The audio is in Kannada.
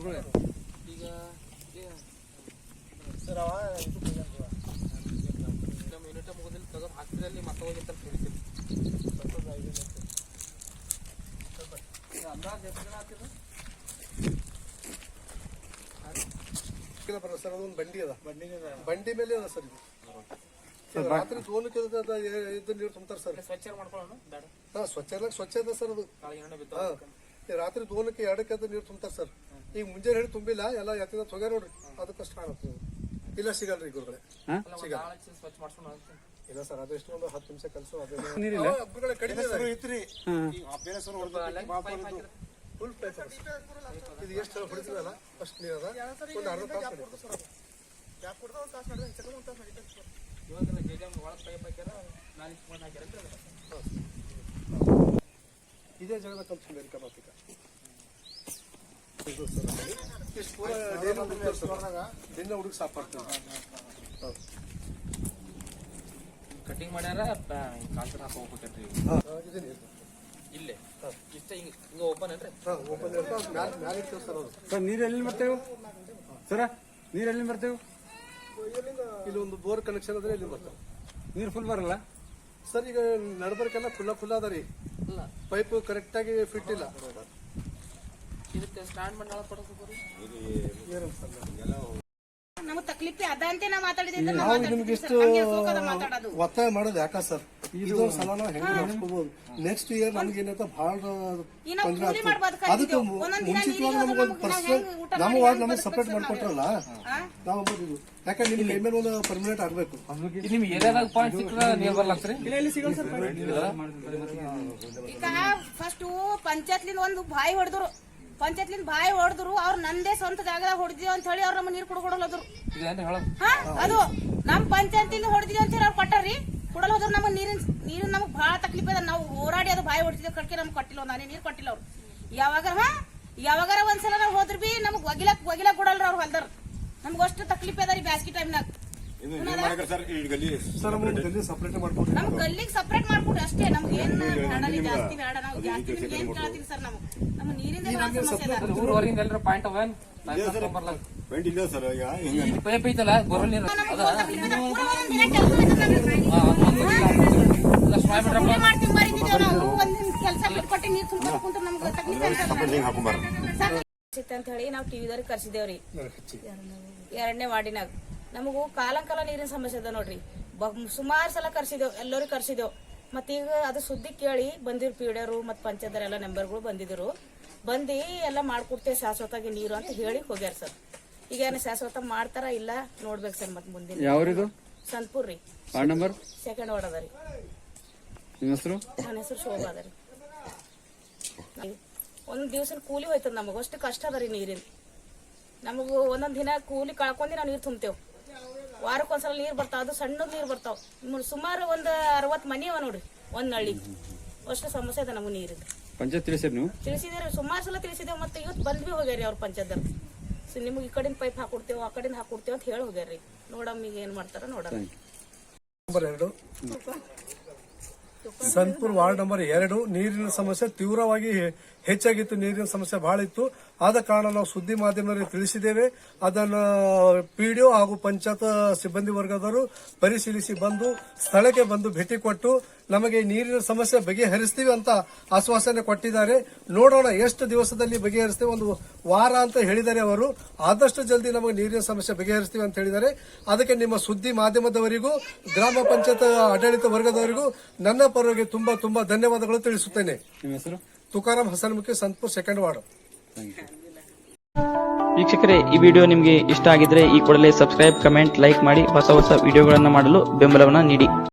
ಈಗ ಸರ್ ಅವ ನಮ್ಮ ಯೂನಿಟ್ ಮುಗಿದಿಲ್ಲ ತೆಗೆದು ಹಾಕಿದಲ್ಲಿ ಮತ್ತೆ ಹೋಗಿಂತ ತಿಳಿಸಿಲ್ಲ ಅಂದಾಜು ಎಷ್ಟು ಜನ ಆಗ್ತಿದ್ರು ಸರ್ ಅದೊಂದು ಬಂಡಿ ಅದ ಬಂಡಿ ಮೇಲೆ ಅದ ಸರ್ ಇದು ರಾತ್ರಿ ದೋನಕ್ಕೆ ಇದ್ದು ನೀರು ತುಂಬ್ತಾರೆ ಸರ್. ಸ್ವಚ್ಛ ಮಾಡ್ಕೊಳ್ಳೋಣ ಬೇಡ ಸ್ವಚ್ಛ ಅದ ಸರ್ ಅದು. ರಾತ್ರಿ ದೋನಕ್ಕೆ ಎರಡಕ್ಕೆ ನೀರು ತುಂಬ್ತಾರೆ ಸರ್. ಈಗ ಮುಂಜಾನೆ ಹೇಳಿ ತುಂಬಿಲ್ಲ ಎಲ್ಲ ಎತ್ತಿದ ತೊಗೆ ನೋಡ್ರಿ ಅದಕ್ಕಷ್ಟು ಕಾಣುತ್ತೆ. ಇಲ್ಲ ಸಿಗಲ್ರಿ ಗುರುಗಳೇ ಸ್ವಚ್ಛ ಮಾಡ್ಕೊಂಡು ಇಲ್ಲ ಸರ್ ಅದೆಷ್ಟು ಒಂದು 10 ನಿಮಿಷ ಕೆಲಸ ಕಡಿಮೆ ಐತ್ರಿ. ಫುಲ್ ಪ್ಲೇಸ್ ಇದು ಎಷ್ಟು ಹೊಡಿತದಲ್ಲ ಅಷ್ಟು ನೀರು ಅದ. ಒಂದು ಅರ್ಧ ತಾಸು ಇವಾಗ ಒಳಗೆ ಪೈಪ್ ಹಾಕ್ಯಾರ ನಾಲ್ಕು ಫೋನ್ ಹಾಕ್ಯಾರ ಇದೇ ಜಾಗದ ಕಲ್ಸ್ಕೊಂಡು ಬೇಕಾಗ ಇಷ್ಟು ಪೂರ ದಿನ ಹುಡುಗ ಸಾಪಾಡ್ತೀವಿ. ಕಟಿಂಗ್ ಮಾಡ್ಯಾರ ಕಾಲ್ಸರ್ ಹಾಕಿ ಹೋಗ್ಬೇಕೇನ್ರಿ ಇಲ್ಲೇ ಇಷ್ಟ ಹಿಂಗ ಓಪನ್ ಏನ್ರಿ ಓಪನ್ ಮ್ಯಾಲೆ ಇರ್ತೇವೆ ಸರ್ ಅದು. ಸರ್ ನೀರು ಎಲ್ಲಿ ಬರ್ತೇವೆ ಸರ? ನೀರು ಎಲ್ಲಿ ಬರ್ತೇವೆ? ಇಲ್ಲಿ ಒಂದು ಬೋರ್ ಕನೆಕ್ಷನ್ ಅದ್ರೆ ಇಲ್ಲಿ ಬರ್ತಾವೆ. ನೀರು ಫುಲ್ ಬರಲ್ಲ ಸರ್. ಈಗ ನಡ್ಬರ್ಕೆಲ್ಲ ಖುಲ್ಲ ಅದ ರೀ. ಪೈಪ್ ಕರೆಕ್ಟ್ ಆಗಿ ಫಿಟ್ ಇಲ್ಲ. ಇದಕ್ಕೆ ಸ್ಟ್ಯಾಂಡ್ ಮಾಡಿ ನಾಳೆ ಕೊಡೋದು ನಮಗೆ ತಕ್ಲಿಫಿ ಅದ ಅಂತ ನಾ ಮಾತಾಡಿದ್ರೆ ನಾವು ನಿಮ್ಗೆ ಇಷ್ಟು ಒತ್ತಾಯ ಮಾಡೋದು ಯಾಕ ಸರ್? ಇದು ಸಲ ನಾವು ಹೆಂಗ್ ನಡೆಸ್ಕೋಬಹುದು. ನೆಕ್ಸ್ಟ್ ಇಯರ್ ನಮ್ಗೆ ಏನಂತ ಬಹಳ ತೊಂದರೆ ಆಗ್ತದೆ. ಅದಕ್ಕೆ ಮುಂಚಿತವಾಗಿ ನಮಗೊಂದು ಪರ್ಸನಲ್ ನಮ್ಮ ವಾರ್ಡ್ ನಮಗೆ ಸಪರೇಟ್ ಮಾಡ್ಕೊಟ್ರಲ್ಲ ನಾವು ಇದು ಯಾಕಂದ್ರೆ ನಿಮ್ಗೆ ಮೇಲೆ ಒಂದು ಪರ್ಮನೆಂಟ್ ಆಗ್ಬೇಕು. ನಿಮ್ ಏರಿಯಾದಾಗ ಪಾಯಿಂಟ್ ಸಿಕ್ಕರೆ ನೀರ್ ಬರ್ಲಾಕ್ರಿ ಈಗ ಫಸ್ಟ್ ಪಂಚಾಯತ್ಲಿಂದ ಒಂದು ಬಾಯಿ ಹೊಡೆದ್ರು. ಪಂಚಾಯತ್ಲಿಂದ ಬಾಯಿ ಹೊಡೆದ್ರು. ಅವ್ರು ನಂದೇ ಸ್ವಂತ ಜಾಗದಾಗ ಹೊಡೆದಿವಿ ಅಂತ ಹೇಳಿ ಅವ್ರ ನಮ್ಮ ನೀರು ಕೊಡೋಲ್ಲದ್ರು. ಅದು ನಮ್ ಪಂಚಾಯತಿಂದ ಹೊಡೆದಿವಿ ಅಂತ ಹೇಳಿ ಅವ್ರು ಕೊಟ್ಟಾರ್ರಿ. ಕೊಡಲ್ ಹೋದ್ರು ನಮಗ್ ನೀರಿನ ನಮಗ್ ಬಹಳ ತಕ್ಲೀಫ್ ಅದ. ನಾವು ಹೋರಾಡಿ ಅದು ಬಾಯಿ ಹೊಡ್ತಿದ್ದೇವೆ ಕಟ್ಕೆ ನಮ್ಗೆ ಕೊಟ್ಟಿಲ್ಲ. ನಾನೇ ನೀರು ಕೊಟ್ಟಿಲ್ಲ ಅವ್ರು. ಯಾವಾಗಾರ ಒಂದ್ಸಲ ನಾವು ಹೋದ್ರ ಬಿ ನಮಗ್ ಒಗಿಲಾಕ್ ಕೊಡಲ್ರಿ ಅವ್ರು ಹೊಲ್ದಾರ. ನಮ್ಗೆ ಅಷ್ಟು ತಕ್ಲೀಫ್ ಅದ ರೀ ಬ್ಯಾಸ್ಗಿ ಟೈಮ್ನಾಗ. ನಮ್ ಗಲ್ಲಿಗೆ ಸಪರೇಟ್ ಮಾಡ್ಕೊಡ್ರಿ ಅಷ್ಟೇ. ನಮ್ಗೆ ಏನ್ ಬೇಡಲಿ ಜಾಸ್ತಿ ಬೇಡ. ನಾವು ಜಾಸ್ತಿ ನಿಮ್ಗೆ ಏನ್ ಕೇಳ್ತೀವಿ ಸರ್? ನಮ್ಮ ನೀರಿಂದ ಸಮಸ್ಯೆ ಅದ. ಊರವರಿಂದ ಎಲ್ಲರ ಪಾಯಿಂಟ್ ಅವೇನ್ ಪೈಪ್ ಐತಲ್ಲ ಬೋರ್ವೆಲ್ ನೀರು ಕೆಲಸ ಬಿಟ್ಕೊಟ್ಟು ನೀರು ತುಂಬಿಟ್ಟು ಕುಂತ ನಮ್ಗೆ ಅಂತ ಹೇಳಿ ನಾವು ಟಿವಿದವ್ರಿಗೆ ಕರ್ಸಿದೇವ್ರಿ. 2ನೇ ವಾರ್ಡಿನಾಗ ನಮಗೂ ಕಾಲ ನೀರಿನ ಸಮಸ್ಯೆ ಅದ ನೋಡ್ರಿ. ಸುಮಾರು ಸಲ ಕರ್ಸಿದೇವ್, ಎಲ್ಲರಿಗೂ ಕರ್ಸಿದೇವ್. ಮತ್ತೀಗ ಅದು ಸುದ್ದಿ ಕೇಳಿ ಬಂದಿರು ಪಿಡಿಯರು ಮತ್ತು ಪಂಚಾಯತ್ ಎಲ್ಲ ಮೆಂಬರ್ಗಳು ಬಂದಿದ್ರು. ಬಂದು ಎಲ್ಲ ಮಾಡ್ಕೊಡ್ತೇವೆ ಶಾಶ್ವತವಾಗಿ ನೀರು ಅಂತ ಹೇಳಿ ಹೋಗ್ಯಾರ ಸರ್. ಈಗ ಏನು ಶಾಶ್ವತ ಮಾಡ್ತಾರ ಇಲ್ಲ ನೋಡ್ಬೇಕು ಸರ್. ಮತ್ತೆ ಮುಂದಿನ ಯಾವ್ದು ಸಂತಪುರ್ ರೀ, ವಾರ್ಡ್ ನಂಬರ್ 2nd ವಾರ್ಡ್ ಅದ ರೀ. ನಿಮ್ಮ ಹೆಸರು? ನನ್ನ ಹೆಸರು ಶೋಭಾ ಅದ ರೀ. ಒಂದ್ ದಿವ್ಸ ಕೂಲಿ ಹೋಯ್ತದ. ನಮಗ ಅಷ್ಟು ಕಷ್ಟ ಅದ ರೀ ನೀರಿನ. ನಮಗೂ ಒಂದೊಂದ್ ದಿನ ಕೂಲಿ ಕಳ್ಕೊಂಡಿ ನಾವು ನೀರು ತುಂಬ್ತೇವ್. ವಾರಕ್ಕೊಂದ್ಸಲ ನೀರ್ ಬರ್ತಾವ. ಅದು ಸಣ್ಣ ನೀರ್ ಬರ್ತಾವ. ಸುಮಾರು ಒಂದು 60 ಮನಿ ಅವ ನೋಡ್ರಿ ಒಂದ್ ನಳ್ಳಿ. ಅಷ್ಟು ಸಮಸ್ಯೆ ಅದ ನಮಗ್ ನೀರಿನ. ಪಂಚಾಯತ್ ತಿಳಿಸಿರಿ ನೀವು? ತಿಳಿಸಿದೇವ್ರಿ, ಸುಮಾರು ಸಲ ತಿಳಿಸಿದೇವ್. ಮತ್ತೆ ಇವತ್ತು ಬಂದ್ವಿ ಹೋಗ್ಯಾರಿ ಅವ್ರ ಪಂಚಾಯತ್. ನಿಮ್ಗೆ ಈ ಕಡೆಯಿಂದ ಪೈಪ್ ಹಾಕೊಡ್ತೇವ್ ಆ ಕಡೆಯಿಂದ ಹಾಕೊಡ್ತೇವ್ ಅಂತ ಹೇಳಿ ಹೋಗ್ಯಾರಿ. ನೋಡಮ್ಮ ಈಗ ಏನ್ ಮಾಡ್ತಾರ ನೋಡಮ್ಮ. ನಂಬರ್ 2 ಸಂತಪುರ್ ವಾರ್ಡ್ ನಂಬರ್ 2 ನೀರಿನ ಸಮಸ್ಯೆ ತೀವ್ರವಾಗಿ ಹೆಚ್ಚಾಗಿತ್ತು. ನೀರಿನ ಸಮಸ್ಯೆ ಬಹಳ ಇತ್ತು. ಆದ ಕಾರಣ ನಾವು ಸುದ್ದಿ ಮಾಧ್ಯಮದಲ್ಲಿ ತಿಳಿಸಿದ್ದೇವೆ. ಅದನ್ನು ಪಿಡಿಒ ಹಾಗೂ ಪಂಚಾಯತ್ ಸಿಬ್ಬಂದಿ ವರ್ಗದವರು ಪರಿಶೀಲಿಸಿ ಬಂದು ಸ್ಥಳಕ್ಕೆ ಬಂದು ಭೇಟಿ ಕೊಟ್ಟು ನಮಗೆ ನೀರಿನ ಸಮಸ್ಯೆ ಬಗೆಹರಿಸ್ತೀವಿ ಅಂತ ಆಶ್ವಾಸನೆ ಕೊಟ್ಟಿದ್ದಾರೆ. ನೋಡೋಣ ಎಷ್ಟು ದಿವಸದಲ್ಲಿ ಬಗೆಹರಿಸ್ತೀವಿ. ಒಂದು ವಾರ ಅಂತ ಹೇಳಿದ್ದಾರೆ ಅವರು. ಆದಷ್ಟು ಜಲ್ದಿ ನಮಗೆ ನೀರಿನ ಸಮಸ್ಯೆ ಬಗೆಹರಿಸ್ತೀವಿ ಅಂತ ಹೇಳಿದ್ದಾರೆ. ಅದಕ್ಕೆ ನಿಮ್ಮ ಸುದ್ದಿ ಮಾಧ್ಯಮದವರಿಗೂ ಗ್ರಾಮ ಪಂಚಾಯತ್ ಆಡಳಿತ ವರ್ಗದವರಿಗೂ ನನ್ನ ಪರವಾಗಿ ತುಂಬಾ ತುಂಬಾ ಧನ್ಯವಾದಗಳು ತಿಳಿಸುತ್ತೇನೆ. ನಿಮ್ಮ ಹೆಸರು? Tukaram Hasanmukhi, Santpur 2nd ward. ವೀಕ್ಷಕರೇ, ಈ ವಿಡಿಯೋ ನಿಮಗೆ ಇಷ್ಟ ಆಗಿದ್ರೆ ಈ ಕೂಡಲೇ ಸಬ್ಸ್ಕ್ರೈಬ್, ಕಮೆಂಟ್, ಲೈಕ್ ಮಾಡಿ ಹೊಸ ವಿಡಿಯೋಗಳನ್ನು ಮಾಡಲು ಬೆಂಬಲವನ್ನು ನೀಡಿ.